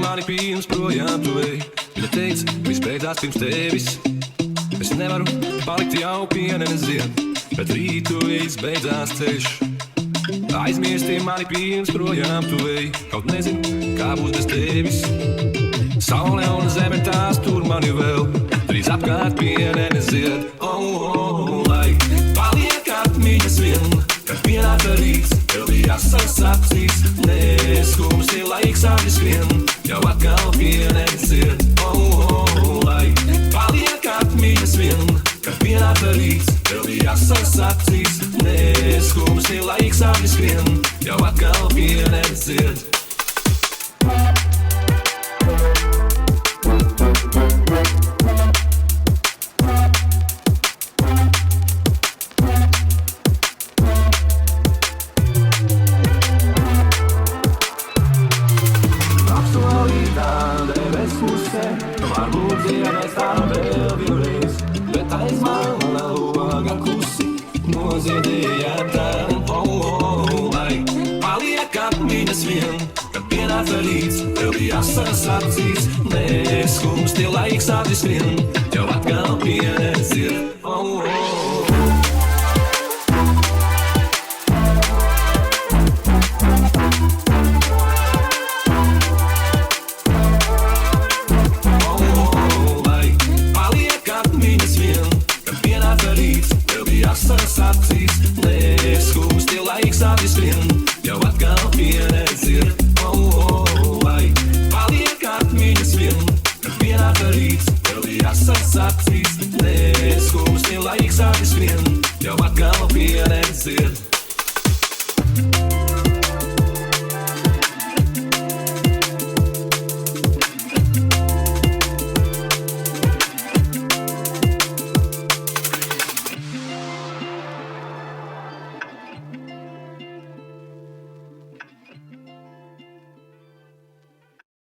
mani pirms projām tu ej. Viņa teica, viss beidzās pirms tevis. Es nevaru palikt jau pienenes zied, bet rītu viss beidzās ceļš. Aizmirsti mani pirms projām tu ej, kaut nezinu, kā būs bez tevis. Saule un zeme tās tur mani vēl, drīz apkārt pienenes zied. Lai paliek atmiņas vien, kad pienāca rīts, tev bija asas acīs. Neskumsti laiks aizskrien, jau atkal pienenes zied. Lai paliek atmiņas vien, kad pienāca rīts, tev bija asas acīs. Neskumsti laiks aizskrien, jau atkal pienenes zied. Varbūt dienas tā vēl vienreiz, bet aiz mana loga klusi noziedējām tām. Lai paliek atmiņas vien, kad pienāca rīts, tev bija asas acīs. Neskumsti laiks aizskrien, jau atkal pienenes zied. Asas acīs, neskumsti laiks aizskrien, jau atkal pienenes zied. Lai paliek atmiņas vien, kad pienāca rīts, tev bija asas acīs. Neskumsti laiks aizskrien, jau atkal pienenes zied.